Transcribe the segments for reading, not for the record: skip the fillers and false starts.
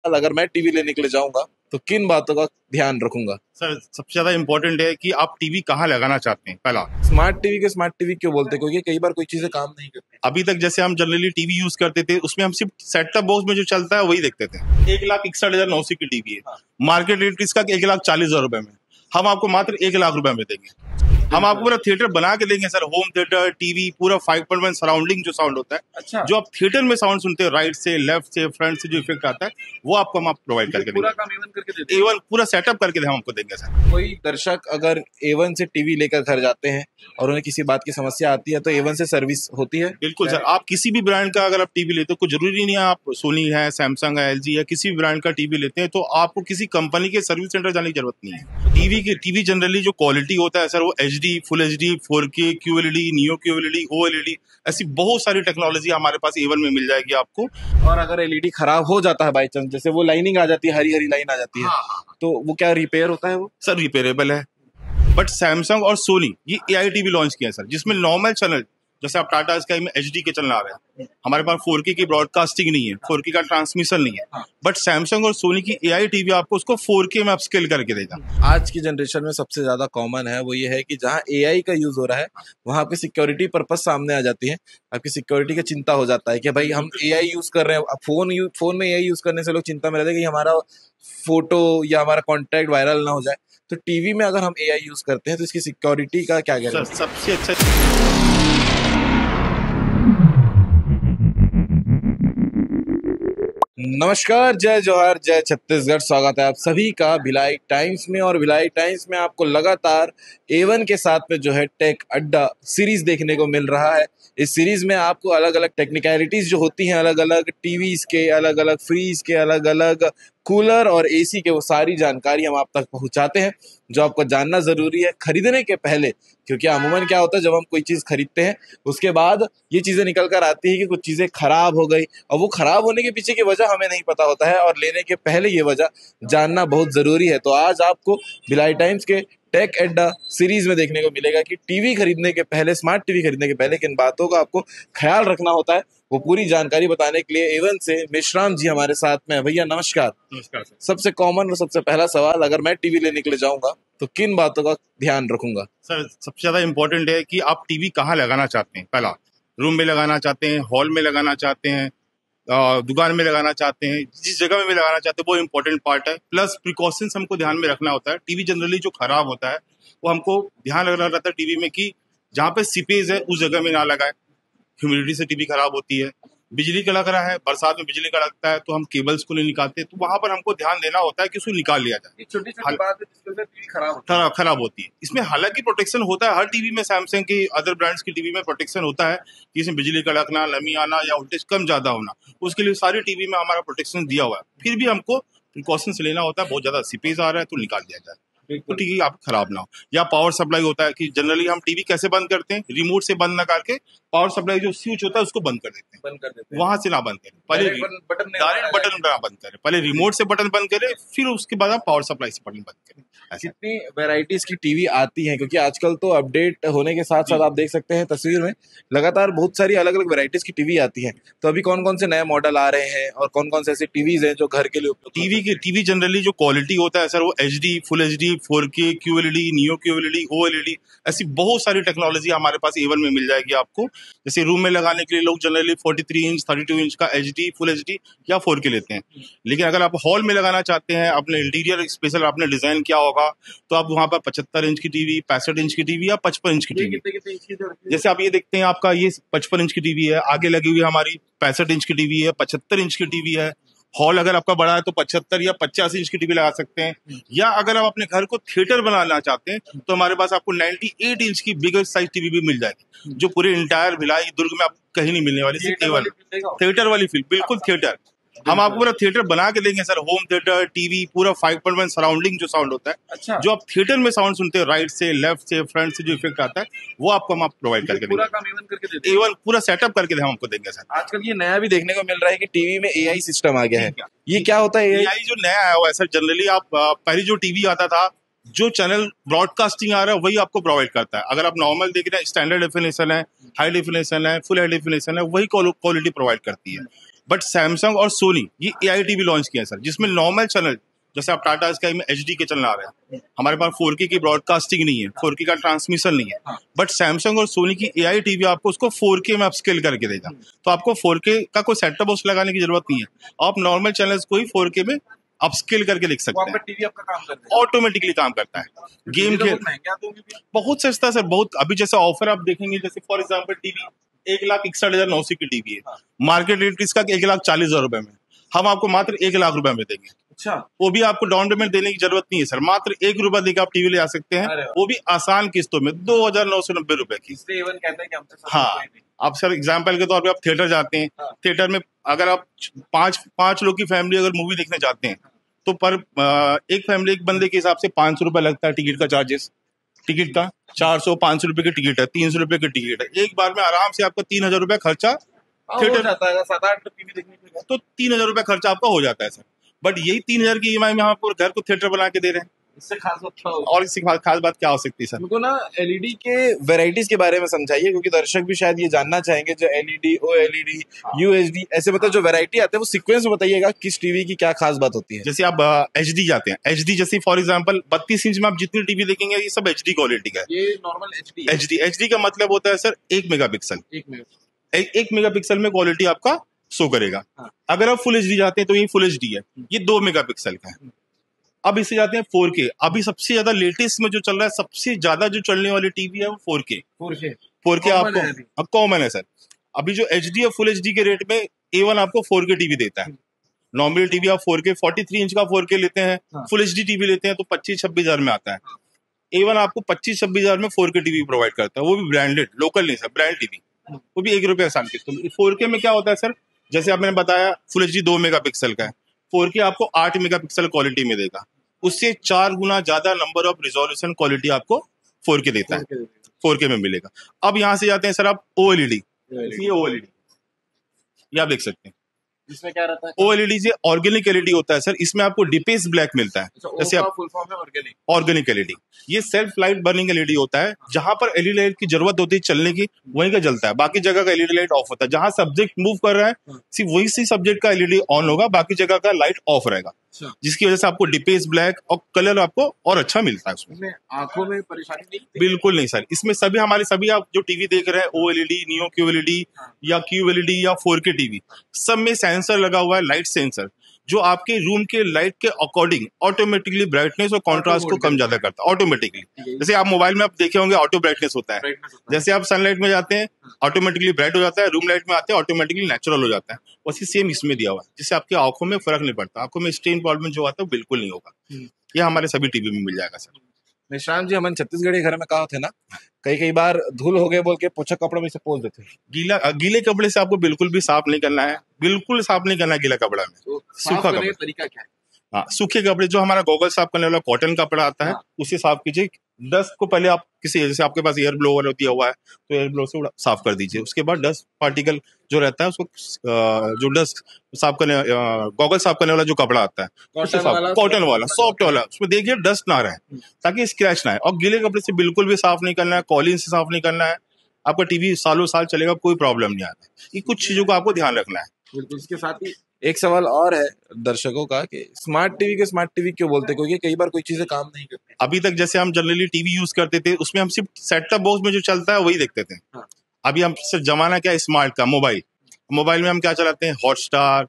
अगर मैं टीवी लेने के लिए जाऊंगा तो किन बातों का ध्यान रखूंगा? सर सबसे ज्यादा इम्पोर्टेंट है कि आप टीवी कहाँ लगाना चाहते हैं। पहला, स्मार्ट टीवी के स्मार्ट टीवी क्यों बोलते हैं? क्योंकि कई बार कोई चीजें काम नहीं करती। अभी तक जैसे हम जनरली टीवी यूज करते थे उसमें हम सिर्फ सेट टॉप बॉक्स में जो चलता है वही देखते थे। 1,61,900 की टीवी है, मार्केट रेट इसका 1,40,000 रुपए में, हम आपको मात्र 1,00,000 रुपए में देंगे। हम आपको पूरा थिएटर बना के देंगे सर, होम थिएटर, टीवी, पूरा 5.1 सराउंडिंग जो साउंड होता है। अच्छा। जो आप थिएटर में साउंड सुनते हैं, राइट से, लेफ्ट से, फ्रंट से जो इफेक्ट आता है वो आपको हम प्रोवाइड करके पूरा देंगे। काम एवन करके देते हैं। एवन पूरा सेटअप करके हम आपको देंगे सर। कोई दर्शक अगर एवन से टीवी लेकर घर जाते हैं और उन्हें किसी बात की समस्या आती है तो एवन से सर्विस होती है? बिल्कुल सर, आप किसी भी ब्रांड का अगर आप टीवी लेते हो, कोई जरूरी नहीं है आप सोनी है, सैमसंग है, एलजी है, किसी भी ब्रांड का टीवी लेते हैं तो आपको किसी कंपनी के सर्विस सेंटर जाने की जरूरत नहीं है। टीवी जनरली जो क्वालिटी होता है सर वो HD, full HD, 4K, QLED, neo QLED, OLED, ऐसी बहुत सारी टेक्नोलॉजी हमारे पास एवन में मिल जाएगी आपको। और अगर एलईडी खराब हो जाता है बाई चांस, जैसे वो लाइनिंग आ जाती है, हरी हरी लाइन आ जाती है, तो वो क्या रिपेयर होता है? वो सर रिपेयरेबल है। बट सैमसंग और सोनी ये AI टीवी लॉन्च किया है सर, जिसमें नॉर्मल चैनल जैसे आप टाटा स्काई में HD के चैनल आ रहे हैं, हमारे पास 4K की ब्रॉडकास्टिंग नहीं है, 4K का ट्रांसमिशन नहीं है। बट सैमसंग और सोनी की AI टीवी आपको उसको 4K में अपस्केल करके देगा। आज की जनरेशन में सबसे ज्यादा कॉमन है वो ये है कि जहाँ AI का यूज हो रहा है वहाँ आपकी सिक्योरिटी पर्पज सामने आ जाती है, आपकी सिक्योरिटी की चिंता हो जाता है कि भाई हम AI यूज कर रहे हैं। फोन में AI यूज करने से लोग चिंता में रहते हैं कि हमारा फोटो या हमारा कॉन्टैक्ट वायरल ना हो जाए। तो टीवी में अगर हम AI यूज करते हैं तो इसकी सिक्योरिटी का क्या सर गारंटी? सबसे अच्छा नमस्कार, जय जोहार, जय छत्तीसगढ़। स्वागत है आप सभी का भिलाई टाइम्स में। और भिलाई टाइम्स में आपको लगातार एवन के साथ में जो है टेक अड्डा सीरीज देखने को मिल रहा है। इस सीरीज में आपको अलग अलग टेक्निकलिटीज जो होती हैं, अलग अलग टीवीज के, अलग अलग फ्रीज के, अलग अलग कूलर और AC के, वो सारी जानकारी हम आप तक पहुंचाते हैं जो आपको जानना जरूरी है खरीदने के पहले। क्योंकि अमूमन क्या होता है, जब हम कोई चीज खरीदते हैं उसके बाद ये चीजें निकल कर आती है कि कुछ चीजें खराब हो गई, और वो खराब होने के पीछे की वजह हमें नहीं पता होता है, और लेने के पहले ये वजह जानना बहुत जरूरी है। तो आज आपको भिलाई टाइम्स के टेक अड्डा सीरीज में देखने को मिलेगा कि टीवी खरीदने के पहले, स्मार्ट टीवी खरीदने के पहले किन बातों का आपको ख्याल रखना होता है। वो पूरी जानकारी बताने के लिए एवन से मेश्राम जी हमारे साथ में है। भैया नमस्कार। नमस्कार सर। सबसे कॉमन और सबसे पहला सवाल, अगर मैं टीवी लेने के लिए जाऊंगा तो किन बातों का ध्यान रखूंगा? सर सबसे ज्यादा इम्पोर्टेंट है कि आप टीवी कहाँ लगाना चाहते हैं। पहला, रूम में लगाना चाहते हैं, हॉल में लगाना चाहते हैं, दुकान में लगाना चाहते हैं, जिस जगह में भी लगाना चाहते हैं वो इम्पोर्टेंट पार्ट है। प्लस प्रिकॉशंस हमको ध्यान में रखना होता है। टीवी जनरली जो खराब होता है वो हमको ध्यान रखना रहता है टीवी में कि जहाँ पे सीपेज है उस जगह में ना लगाए। ह्यूमिडिटी से टीवी खराब होती है। बिजली कड़क रहा है, बरसात में बिजली कड़कता है तो हम केबल्स को नहीं निकालते, तो वहां पर हमको ध्यान देना होता है कि उसको निकाल लिया जाए। छोटी छोटी बात है जिसकी वजह से टीवी खराब खराब होती है। इसमें हालांकि प्रोटेक्शन होता है हर टीवी में, सैमसंग की, अदर ब्रांड्स की टीवी में प्रोटेक्शन होता है कि इसमें बिजली कड़कना, नमी आना या वोल्टेज कम ज्यादा होना, उसके लिए सारी टीवी में हमारा प्रोटेक्शन दिया हुआ है। फिर भी हमको प्रिकॉशंस लेना होता है। बहुत ज्यादा सीपेज आ रहा है तो निकाल दिया जाए, तो टीवी आप खराब ना हो। या पावर सप्लाई होता है कि जनरली हम टीवी कैसे बंद करते हैं, रिमोट से बंद ना करके पावर सप्लाई जो स्विच होता है उसको बंद कर देते हैं। वहां से ना बंद करें, पहले डायरेक्ट बटन ना बंद करें, पहले रिमोट से बटन बंद करें, फिर उसके बाद आप पावर सप्लाई से बटन बंद करें। कितनी वैरायटीज की टीवी आती हैं? क्योंकि आजकल तो अपडेट होने के साथ साथ आप देख सकते हैं तस्वीर में लगातार बहुत सारी अलग अलग वैरायटीज की टीवी आती हैं। तो अभी कौन कौन से नए मॉडल आ रहे हैं और कौन कौन से ऐसे टीवीज हैं जो घर के लिए उपयुक्त? टीवी जनरली जो क्वालिटी होता है सर वो HD, full HD, 4K, QLED, neo QLED, OLED, ऐसी बहुत सारी टेक्नोलॉजी हमारे पास एवन में मिल जाएगी आपको। जैसे रूम में लगाने के लिए लोग जनरली 43 इंच, 32 इंच का HD, फुल HD या 4K लेते हैं। लेकिन अगर आप हॉल में लगाना चाहते हैं, अपने इंटीरियर स्पेशल आपने डिजाइन किया होगा, तो आप वहां पर 75 इंच की टीवी, 65 इंच की टीवी या 55 इंच की टीवी, जैसे आप ये देखते हैं, आपका ये 55 इंच की टीवी है, आगे लगी हुई हमारी 65 इंच की टीवी है, 75 इंच की टीवी है। हॉल अगर आपका बड़ा है तो 75 या 85 इंच की टीवी लगा सकते हैं। या अगर आप अपने घर को थिएटर बनाना चाहते हैं तो हमारे पास आपको 98 इंच की बिगर साइज टीवी भी मिल जाएगी, जो पूरे इंटायर भिलाई दुर्ग में आपको कहीं नहीं मिलने वाली। थिएटर वाली फील, बिल्कुल थिएटर। हम आपको पूरा थिएटर बना के देंगे सर, होम थिएटर, टीवी, पूरा 5.1 सराउंडिंग जो साउंड होता है। अच्छा। जो आप थिएटर में साउंड सुनते हैं, राइट से, लेफ्ट से, फ्रंट से जो इफेक्ट आता है वो आपको हम प्रोवाइड करके पूरा देंगे। काम एवन करके देते हैं। एवन पूरा सेटअप करके हम आपको देंगे सर। आजकल ये नया भी देखने को मिल रहा है कि टीवी में AI सिस्टम आ गया है। ये क्या होता है? AI जो नया आया हुआ है सर, जनरली आप पहले जो टीवी आता था, जो चैनल ब्रॉडकास्टिंग आ रहा है वही आपको प्रोवाइड करता है। अगर आप नॉर्मल देख रहे हैं, स्टैंडर्ड डेफिनेशन है, हाई डेफिनेशन है, फुल हाई डेफिनेशन है, वही क्वालिटी प्रोवाइड करती है। बट सैमसंग और सोनी ये AI टीवी लॉन्च किया है सर, जिसमें नॉर्मल चैनल जैसे आप टाटा स्काई में HD के चैनल आ रहे हैं, हमारे पास 4K की ब्रॉडकास्टिंग नहीं है, 4K का ट्रांसमिशन नहीं है, बट सैमसंग और सोनी की AI टीवी आपको उसको 4K में अपस्केल करके देगा। तो आपको 4K का कोई सेटअप बॉक्स लगाने की जरूरत नहीं है, आप नॉर्मल चैनल्स को ही 4K में अपस्केल करके देख सकते हैं। टीवी आपका काम करता है, ऑटोमेटिकली काम करता है। गेम के बहुत सस्ता सर, बहुत अभी जैसे ऑफर आप देखेंगे, जैसे फॉर एग्जाम्पल टीवी 1,61,900 की टीवी है, मार्केट रेट इसका 1,40,000 रुपए में, हम आपको मात्र 1,00,000 रुपए में देंगे। अच्छा, वो भी आपको डाउन पेमेंट देने की जरूरत नहीं है सर, मात्र 1 रुपया देकर आप टीवी ले आ सकते हैं, वो भी आसान किस्तों में 2,990 रुपए की। इवन कहते हैं कि हमसे हाँ, आप सर एग्जाम्पल के तौर पे आप थिएटर जाते हैं, थिएटर में अगर आप पांच लोग की फैमिली अगर मूवी देखने जाते हैं तो पर एक फैमिली एक बंदे के हिसाब से 500 रुपए लगता है टिकट का चार्जेस, टिकट का 400-500 रुपए की टिकट है, 300 रुपए की टिकट है, एक बार में आराम से आपका 3,000 रुपए खर्चा थिएटर जाता है, 7-8 टीवी देखने के लिए तो 3,000 रुपए खर्चा आपका हो जाता है सर। बट यही 3,000 की EMI में हम आपको घर को थिएटर बना के दे रहे हैं। इससे खास बात क्या होगी? और इससे खास बात क्या हो सकती है सर? हमको ना LED के वैरायटीज के बारे में समझाइए, क्योंकि दर्शक भी शायद ये जानना चाहेंगे। जो LED, OLED, UHD ऐसे मतलब जो वैरायटी आते हैं वो सीक्वेंस में बताइएगा, किस टीवी की क्या खास बात होती है। जैसे आप HD जाते हैं, HD जैसे फॉर एग्जांपल 32 इंच में आप जितनी टीवी देखेंगे ये सब HD क्वालिटी का है। ये नॉर्मल HD HD का मतलब होता है सर 1 मेगापिक्सल, 1 मेगापिक्सल में क्वालिटी आपका शो करेगा। अगर आप फुल HD जाते हैं तो ये फुल HD है, ये 2 मेगापिक्सल का है। अब इससे जाते हैं 4K, अभी सबसे ज्यादा लेटेस्ट में जो चल रहा है, सबसे ज्यादा जो चलने वाली टीवी है वो 4K आपको कॉमन है सर। अभी जो HD है फुल HD के रेट में A1 आपको 4K टीवी देता है। नॉर्मल टीवी आप 4K 43 इंच का 4K लेते हैं, फुल HD टीवी लेते हैं तो 25-26 हजार में आता है। A1 आपको 25-26 हजार में 4K टीवी प्रोवाइड करता है, वो भी ब्रांडेड, लोकल नहीं सर, ब्रांड टीवी, वो भी 1 रुपये आसान किस्त। तो 4K में क्या होता है सर, जैसे आपने बताया फुल HD 2 मेगापिक्सल का है, 4K आपको 8 मेगापिक्सल क्वालिटी में देगा, उससे 4 गुना ज्यादा नंबर ऑफ रिजोल्यूशन क्वालिटी आपको 4K देता है, 4K में मिलेगा। अब यहाँ से जाते हैं सर आप OLED, ये OLED ये आप देख सकते हैं, इसमें क्या रहता है? OLED से ऑर्गेनिक LED होता है सर, इसमें आपको डिपेस ब्लैक मिलता है। जैसे आप फुल फॉर्म है ऑर्गेनिक LED, ये सेल्फ लाइट बर्निंग LED होता है, जहां पर LED लाइट की जरूरत होती है चलने की वहीं का जलता है, बाकी जगह का LED लाइट ऑफ होता है। जहां सब्जेक्ट मूव कर रहा है सिर्फ वही सी सब्जेक्ट का LED ऑन होगा, बाकी जगह का लाइट ऑफ रहेगा, जिसकी वजह से आपको डिपेस ब्लैक और कलर आपको और अच्छा मिलता है। उसमें आंखों में परेशानी नहीं? बिल्कुल नहीं सर, इसमें सभी हमारे सभी आप जो टीवी देख रहे हैं OLED, नियो QLED या QLED या 4K टीवी, सब में सेंसर लगा हुआ है, लाइट सेंसर, जो आपके रूम के लाइट के अकॉर्डिंग ऑटोमेटिकली ब्राइटनेस और कॉन्ट्रास्ट को कम ज्यादा करता है ऑटोमेटिकली। जैसे आप मोबाइल में आप देखे होंगे ऑटो ब्राइटनेस होता है, जैसे आप सनलाइट में जाते हैं ऑटोमेटिकली ब्राइट हो जाता है, रूम लाइट में आते हैं ऑटोमेटिकली नेचुरल हो जाता है, वैसे सेम इसमें दिया हुआ है, जिससे आपकी आंखों में फर्क नहीं पड़ता, आंखों में स्ट्रेन प्रॉब्लम जो आता है बिल्कुल नहीं होगा। ये हमारे सभी टीवी में मिल जाएगा सर। निशांत जी, हम छत्तीसगढ़ी घर में कहा थे ना, कई बार धूल हो गए बोल के पोछा कपड़ा में से पोंछ देते हैं। गीले कपड़े से आपको बिल्कुल भी साफ नहीं करना है, बिल्कुल साफ नहीं करना है गीला कपड़ा में। तो सूखा कपड़ा तरीका क्या है? हाँ, सूखे कपड़े जो हमारा गॉगल साफ करने वाला कॉटन कपड़ा आता है उसे साफ कीजिए। डस्ट को पहले आप किसी, जैसे आपके पास एयर ब्लोअर दिया हुआ है तो एयर ब्लोअर से साफ कर दीजिए, उसके बाद डस्ट पार्टिकल जो रहता है उसको जो डस्ट साफ करने गॉगल साफ करने वाला जो कपड़ा आता है कॉटन वाला सॉफ्ट वाला, उसमें देखिए डस्ट ना रहे ताकि स्क्रैच ना आए। और गीले कपड़े से बिल्कुल भी साफ नहीं करना है, कॉलिन से साफ नहीं करना है, आपका टीवी सालों साल चलेगा, कोई प्रॉब्लम नहीं आता। ये कुछ चीजों का आपको ध्यान रखना है। बिल्कुल। इसके साथ ही एक सवाल और है दर्शकों का कि स्मार्ट टीवी के स्मार्ट टीवी क्यों बोलते हैं, क्योंकि कई बार कोई चीजें काम नहीं करती। अभी तक जैसे हम जनरली टीवी यूज करते थे उसमें हम सिर्फ सेटअप बॉक्स में जो चलता है वही देखते थे। अभी हम सिर्फ जमाना क्या है स्मार्ट का, मोबाइल में हम क्या चलाते हैं, हॉटस्टार,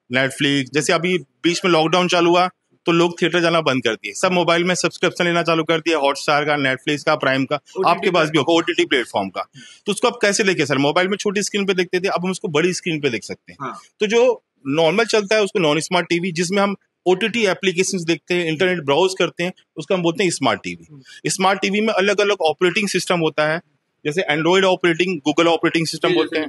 नेटफ्लिक्स। जैसे अभी बीच में लॉकडाउन चालू हुआ तो लोग थिएटर जाना बंद कर दिए, सब मोबाइल में सब्सक्रिप्शन लेना चालू कर दिया, हॉटस्टार का, नेटफ्लिक्स का, प्राइम का, आपके पास भी होगा OTT प्लेटफॉर्म का। तो उसको आप कैसे लेके, सर मोबाइल में छोटी स्क्रीन पे देखते थे, अब हम उसको बड़ी स्क्रीन पे देख सकते हैं। तो जो नॉर्मल चलता है उसको नॉन स्मार्ट टीवी, जिसमें हम OTT एप्लीकेशंस देखते हैं, इंटरनेट ब्राउज करते हैं, उसको हम बोलते हैं स्मार्ट टीवी। स्मार्ट टीवी में अलग अलग ऑपरेटिंग सिस्टम होता है, जैसे Android operating, Google operating system बोलते हैं,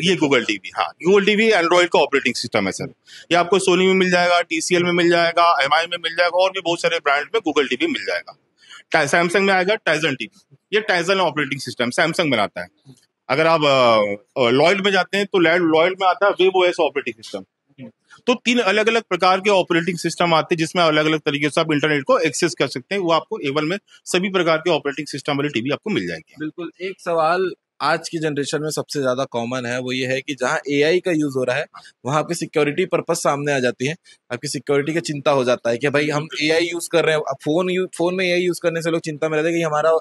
ये गूगल टीवी। हाँ, गूगल टीवी एंड्रॉइड का ऑपरेटिंग सिस्टम है सर। ये आपको सोनी में मिल जाएगा, TCL में मिल जाएगा, MI में मिल जाएगा, और भी बहुत सारे ब्रांड में गूगल टीवी मिल जाएगा। सैमसंग में आएगा टाइजन टीवी, ये टाइजन ऑपरेटिंग सिस्टम सैमसंग बनाता है। अगर आप लॉयड में जाते हैं तो लॉयड में आता है वेबओएस ऑपरेटिंग सिस्टम। तो 3 अलग अलग प्रकार के ऑपरेटिंग सिस्टम आते हैं जिसमें अलग अलग तरीके से आप इंटरनेट को एक्सेस कर सकते हैं। वो आपको एवन में सभी प्रकार के ऑपरेटिंग सिस्टम वाली टीवी आपको मिल जाएगी। बिल्कुल। एक सवाल आज की जनरेशन में सबसे ज्यादा कॉमन है वो ये है कि जहाँ एआई का यूज हो रहा है वहाँ आपकी सिक्योरिटी पर्पस सामने आ जाती है। आपकी सिक्योरिटी का चिंता हो जाता है कि भाई हम एआई यूज कर रहे हैं। अब फोन में एआई यूज करने से लोग चिंता में रहते हैं कि हमारा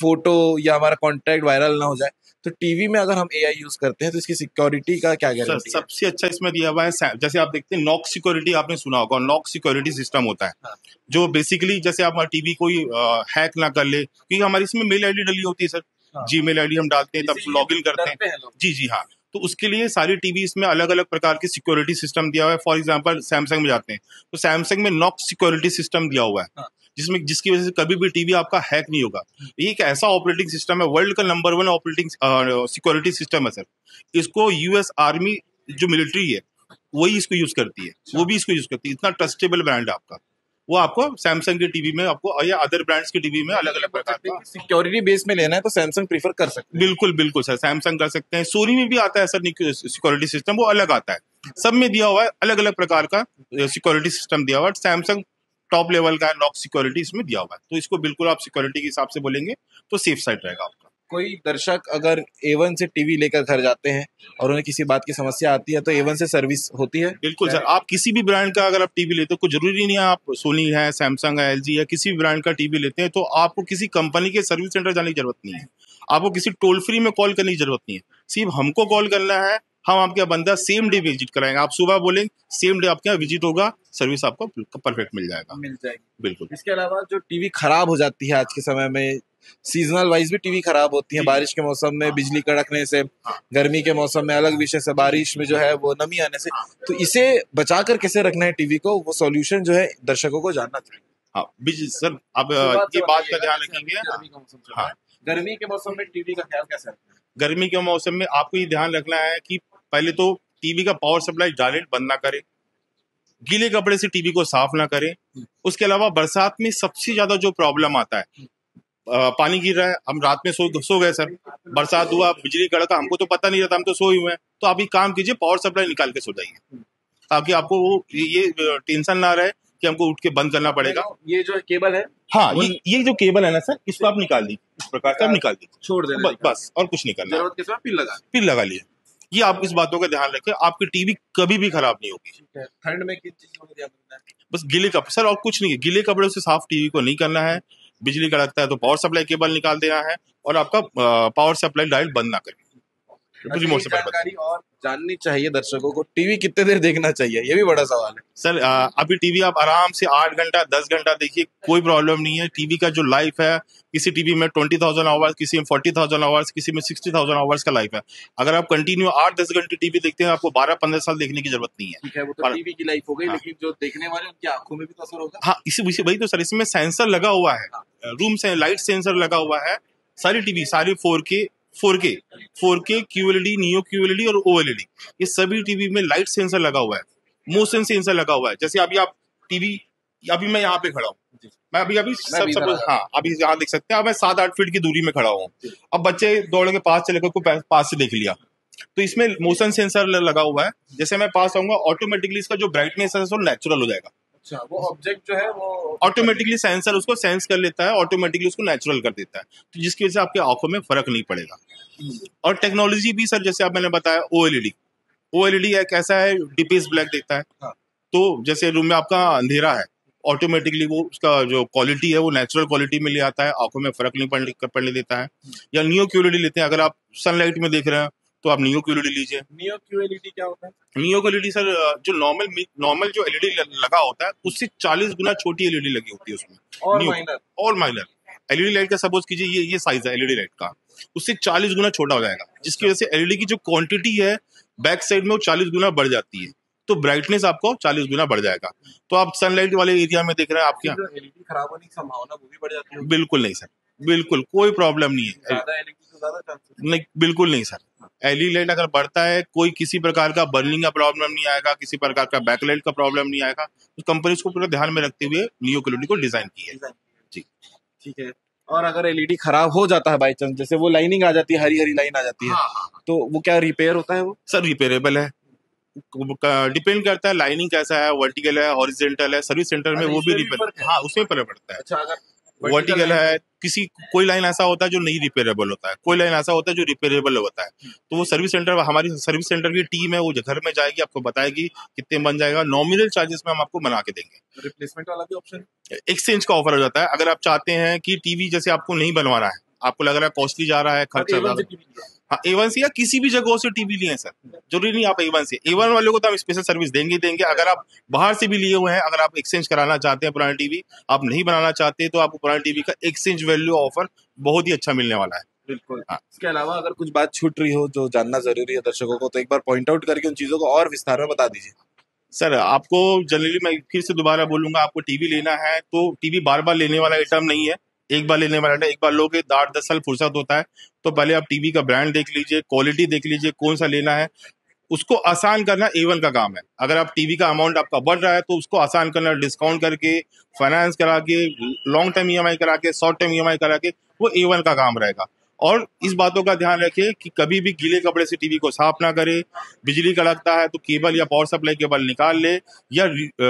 फोटो या हमारा कॉन्टैक्ट वायरल ना हो जाए। तो टीवी में अगर हम एआई यूज करते हैं तो इसकी सिक्योरिटी का क्या सर गारंटी है? सबसे अच्छा इसमें दिया हुआ है जैसे आप देखते हैं नॉक सिक्योरिटी, आपने सुना होगा, नॉक सिक्योरिटी सिस्टम होता है। हाँ। जो बेसिकली जैसे हमारा टीवी कोई हैक ना कर ले, क्योंकि हमारी इसमें मेल आईडी डली होती है सर। हाँ। जीमेल आईडी हम डालते हैं तब इसीलिए लॉग इन करते डरते हैं। हैं लोग। जी जी हाँ। तो उसके लिए सारी टीवी इसमें अलग अलग प्रकार की सिक्योरिटी सिस्टम दिया हुआ है। फॉर एग्जांपल सैमसंग में जाते हैं तो सैमसंग में नॉक सिक्योरिटी सिस्टम दिया हुआ है। हाँ। जिसकी वजह से कभी भी टीवी आपका हैक नहीं होगा। ये एक ऐसा ऑपरेटिंग सिस्टम है, वर्ल्ड का नंबर 1 ऑपरेटिंग सिक्योरिटी सिस्टम है सर। इसको यूएस आर्मी जो मिलिट्री है वही इसको यूज करती है, वो भी इसको यूज करती है। इतना ट्रस्टेबल ब्रांड है आपका। वो आपको सैमसंग के टीवी में आपको या अदर ब्रांड्स के टीवी में अलग अलग प्रकार का सिक्योरिटी बेस में लेना है तो सैमसंग प्रीफर कर सकते हैं। बिल्कुल बिल्कुल सर, सैमसंग कर सकते हैं। सोनी में भी आता है सर सिक्योरिटी सिस्टम, वो अलग आता है। सब में दिया हुआ है अलग अलग प्रकार का सिक्योरिटी सिस्टम दिया हुआ है। सैमसंग टॉप लेवल का नॉक सिक्योरिटी इसमें दिया हुआ है। तो इसको बिल्कुल आप सिक्योरिटी के हिसाब से बोलेंगे तो सेफ साइड रहेगा आपका। कोई दर्शक अगर एवन से टीवी लेकर घर जाते हैं और उन्हें किसी बात की समस्या आती है तो एवन से सर्विस होती है? बिल्कुल सर, आप किसी भी ब्रांड का अगर आप टीवी लेते हो, कोई जरूरी नहीं है आप सोनी है, सैमसंग है, एलजी है, किसी भी ब्रांड का टीवी लेते हैं तो आपको किसी कंपनी के सर्विस सेंटर जाने की जरूरत नहीं है। आपको किसी टोल फ्री में कॉल करने की जरूरत नहीं है। सिर्फ हमको कॉल करना है, हम आपके बंदा सेम डे विजिट कराएंगे। आप सुबह बोलेंगे, सेम डे आपके यहाँ विजिट होगा, सर्विस आपको परफेक्ट मिल जाएगा। मिल जाएगी। बिल्कुल। इसके अलावा जो टीवी खराब हो जाती है आज के समय में, सीजनल वाइज भी टीवी खराब होती है। बारिश के मौसम में बिजली कड़कने से, गर्मी के मौसम में अलग विषय से, बारिश में जो है वो नमी आने से, तो इसे बचाकर कैसे रखना है टीवी को, वो सॉल्यूशन जो है दर्शकों को जानना चाहिए। हाँ सर, आप ये बात का ध्यान रखेंगे। गर्मी का मौसम चल रहा हाँ, है। गर्मी के मौसम में टीवी का ख्याल कैसे रखना है? गर्मी के मौसम में आपको ये ध्यान रखना है कि पहले तो टीवी का पावर सप्लाई डायरेक्ट बंद ना करें, गीले कपड़े से टीवी को साफ ना करें। उसके अलावा बरसात में सबसे ज्यादा जो प्रॉब्लम आता है, पानी गिर रहा है, हम रात में सो गए सर, बरसात हुआ, बिजली कड़का, हमको तो पता नहीं रहता, हम तो सोए हुए हैं। तो आप एक काम कीजिए, पावर सप्लाई निकाल के सो जाइए, ताकि आपको वो ये टेंशन ना रहे कि हमको उठ के बंद करना पड़ेगा। ये जो केबल है, हाँ, ये जो केबल है ना सर, इसको आप निकाल दीजिए, इस प्रकार से आप निकाल दीजिए, छोड़ देना बस, और कुछ नहीं करना। जरूरत के समय पिन लगा लिए। ये आप इस बातों का ध्यान रखें, आपकी टीवी कभी भी खराब नहीं होगी। ठंड में किन चीजों का ध्यान रखना है? बस गीले कपड़े सर, और कुछ नहीं है। गीले कपड़ों से साफ टीवी को नहीं करना है। बिजली कड़कता है तो पावर सप्लाई केबल निकाल देना है, और आपका पावर सप्लाई डायरेक्ट बंद ना करें, रिमोट से जानकारी और जाननी चाहिए दर्शकों को। टीवी कितने देर देखना चाहिए, ये भी बड़ा सवाल है सर। अभी टीवी आप आराम से 8 घंटा 10 घंटा देखिए, कोई प्रॉब्लम नहीं है। टीवी का जो लाइफ है, किसी टीवी में 20,000 आवर्स, किसी में 40,000 आवर्स, किसी में 60,000 आवर्स का लाइफ है। अगर आप कंटिन्यू 8-10 घंटे टीवी देखते हैं, आपको 12-15 साल देखने की जरूरत नहीं है। ठीक है, वो तो टीवी की लाइफ हो गई। हाँ। लेकिन जो देखने वाले उनकी आंखों में भी तो असर होगा। हाँ, इसी वही तो सर, इसमें सेंसर लगा हुआ है। हाँ। रूम से लाइट सेंसर लगा हुआ है। सारी टीवी, सारी 4K QLED, नियो QLED और OLED, ये सभी टीवी में लाइट सेंसर लगा हुआ है, मोशन सेंसर लगा हुआ है। जैसे अभी आप टीवी, अभी मैं यहाँ पे खड़ा हूँ, मैं अभी सब हाँ, अभी यहाँ देख सकते हैं, अब मैं 7-8 फीट की दूरी में खड़ा हूँ। अब बच्चे दौड़ के पास चले गए, कोई पास से देख लिया, तो इसमें मोशन सेंसर लगा हुआ है। जैसे मैं पास आऊंगा, ऑटोमेटिकली इसका जो ब्राइटनेस है वो नेचुरल हो जाएगा। अच्छा, वो ऑब्जेक्ट जो है वो ऑटोमेटिकली सेंसर उसको सेंस कर लेता है, ऑटोमेटिकली उसको नेचुरल कर देता है, तो जिसकी वजह से आपकी आंखों में फर्क नहीं पड़ेगा। और टेक्नोलॉजी भी सर, जैसे आप मैंने बताया, OLED एक ऐसा है, डीपीएस ब्लैक देता है। हाँ। तो जैसे रूम में आपका अंधेरा है, ऑटोमेटिकली वो उसका जो क्वालिटी है वो नेचुरल क्वालिटी में ले आता है, आंखों में फर्क नहीं पड़ने देता है। या नियो QLED लेते हैं, अगर आप सनलाइट में देख रहे हैं तो आप नियो QLED लीजिए। नियो QLED क्या होता है? नियो QLED सर, जो नॉर्मल जो LED लगा होता है उससे 40 गुना छोटी LED लगी होती है उसमें, और माइनर LED लाइट का सपोज कीजिए ये साइज है LED लाइट का, उससे 40 गुना छोटा हो जाएगा, जिसकी वजह से LED की जो क्वांटिटी है बैक साइड में वो 40 गुना बढ़ जाती है, तो ब्राइटनेस आपको 40 गुना बढ़ जाएगा। तो आप सनलाइट वाले एरिया में देख रहे हैं, आपके यहाँ LED खराब होने की संभावना वो भी बढ़ जाती है? बिल्कुल नहीं सर, बिल्कुल कोई प्रॉब्लम नहीं है। नहीं, बिल्कुल नहीं सर। LED लाइट अगर बढ़ता है, कोई किसी प्रकार का बर्निंग का प्रॉब्लम नहीं आएगा, किसी प्रकार का बैकलाइट का प्रॉब्लम नहीं आएगा। तो कंपनी इसको पूरा ध्यान में रखते हुए नियो QLED को डिजाइन की है। जी, ठीक है। और अगर LED खराब हो जाता है बाई चांस, जैसे वो लाइनिंग आ जाती है, हरी हरी लाइन आ जाती है, हाँ। तो वो क्या रिपेयर होता है? वो सर रिपेयरेबल है, डिपेंड करता है लाइनिंग कैसा है, वर्टिकल है, हॉरिजॉन्टल है। सर्विस सेंटर में वो भी रिपेयर, हाँ, उसमें फर्क पड़ता है। अच्छा, अगर वर्टिकल है किसी कोई लाइन ऐसा होता है जो नहीं रिपेयरेबल होता है, कोई लाइन ऐसा होता है जो रिपेयरेबल होता है। तो वो सर्विस सेंटर, हमारी सर्विस सेंटर की टीम है, वो घर में जाएगी, आपको बताएगी कितने बन जाएगा, नॉमिनल चार्जेस में हम आपको बना के देंगे। रिप्लेसमेंट वाला भी ऑप्शन, एक्सचेंज का ऑफर हो जाता है। अगर आप चाहते हैं कि टीवी जैसे आपको नहीं बनवाना है, आपको लग रहा है कॉस्टली जा रहा है, खर्चा ज्यादा, हाँ A1 से या किसी भी जगह से टीवी लिए हैं सर, जरूरी नहीं आप A1 से, A1 वालों को तो हम स्पेशल सर्विस देंगे ही देंगे। अगर आप बाहर से भी लिए हुए हैं, अगर आप एक्सचेंज कराना चाहते हैं पुराना टीवी, आप नहीं बनाना चाहते, तो आपको पुराने टीवी का एक्सचेंज वैल्यू ऑफर बहुत ही अच्छा मिलने वाला है। बिल्कुल। हाँ। इसके अलावा अगर कुछ बात छूट रही हो जो जानना जरूरी है दर्शकों को, तो एक बार पॉइंट आउट करके उन चीजों को और विस्तार में बता दीजिए। सर आपको जनरली, मैं फिर से दोबारा बोलूंगा, आपको टीवी लेना है तो टीवी बार बार लेने वाला आइटम नहीं है, एक बार लेने वाला आइटम। एक बार लोगे 8-10 साल फुर्सत होता है, तो पहले आप टीवी का ब्रांड देख लीजिए, क्वालिटी देख लीजिए, कौन सा लेना है। उसको आसान करना A1 का काम है। अगर आप टीवी का अमाउंट आपका बढ़ रहा है तो उसको आसान करना, डिस्काउंट करके, फाइनेंस करा के, लॉन्ग टर्म EMI करा के, शॉर्ट टर्म EMI करा के, वो A1 का काम रहेगा। और इस बातों का ध्यान रखिए कि कभी भी गीले कपड़े से टीवी को साफ ना करे, बिजली कड़कता है तो केबल या पावर सप्लाई केबल निकाल ले, या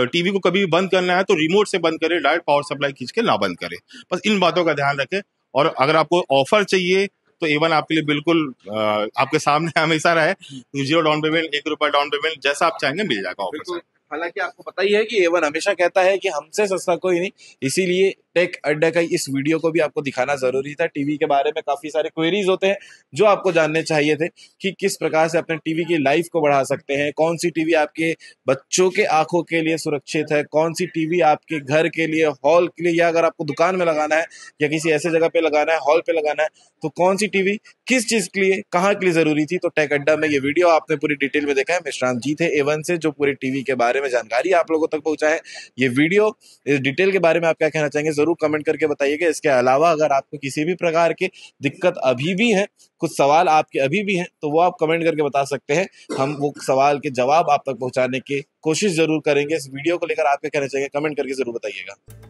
टीवी को कभी भी बंद करना है तो रिमोट से बंद करे, डायरेक्ट पावर सप्लाई खींच के ना बंद करे। बस इन बातों का ध्यान रखें। और अगर आपको ऑफर चाहिए तो A1 आपके लिए बिल्कुल आपके सामने हमेशा रहे। 0 डाउन पेमेंट, 1 रुपया डाउन पेमेंट, जैसा आप चाहेंगे मिल जाएगा ऑफर से। हालांकि आपको पता ही है कि A1 हमेशा कहता है कि हमसे सस्ता कोई नहीं, इसीलिए टेक अड्डा का इस वीडियो को भी आपको दिखाना जरूरी था। टीवी के बारे में काफी सारे क्वेरीज होते हैं जो आपको जानने चाहिए थे कि किस प्रकार से अपने टीवी की लाइफ को बढ़ा सकते हैं, कौन सी टीवी आपके बच्चों के आंखों के लिए सुरक्षित है, कौन सी टीवी आपके घर के लिए, हॉल के लिए, या अगर आपको दुकान में लगाना है या किसी ऐसे जगह पे लगाना है, हॉल पे लगाना है, तो कौन सी टीवी किस चीज के लिए, कहाँ के लिए जरूरी थी। तो टेक अड्डा में ये वीडियो आपने पूरी डिटेल में देखा है। विश्रांत जी थे A1 से, जो पूरी टीवी के बारे में जानकारी आप लोगों तक पहुंचा है। ये वीडियो, इस डिटेल के बारे में आप क्या कहना चाहेंगे, जरूर कमेंट करके बताइएगा। इसके अलावा अगर आपको किसी भी प्रकार की दिक्कत अभी भी है, कुछ सवाल आपके अभी भी हैं, तो वो आप कमेंट करके बता सकते हैं। हम वो सवाल के जवाब आप तक पहुंचाने की कोशिश जरूर करेंगे। इस वीडियो को लेकर आप क्या कहना चाहिए, कमेंट करके जरूर बताइएगा।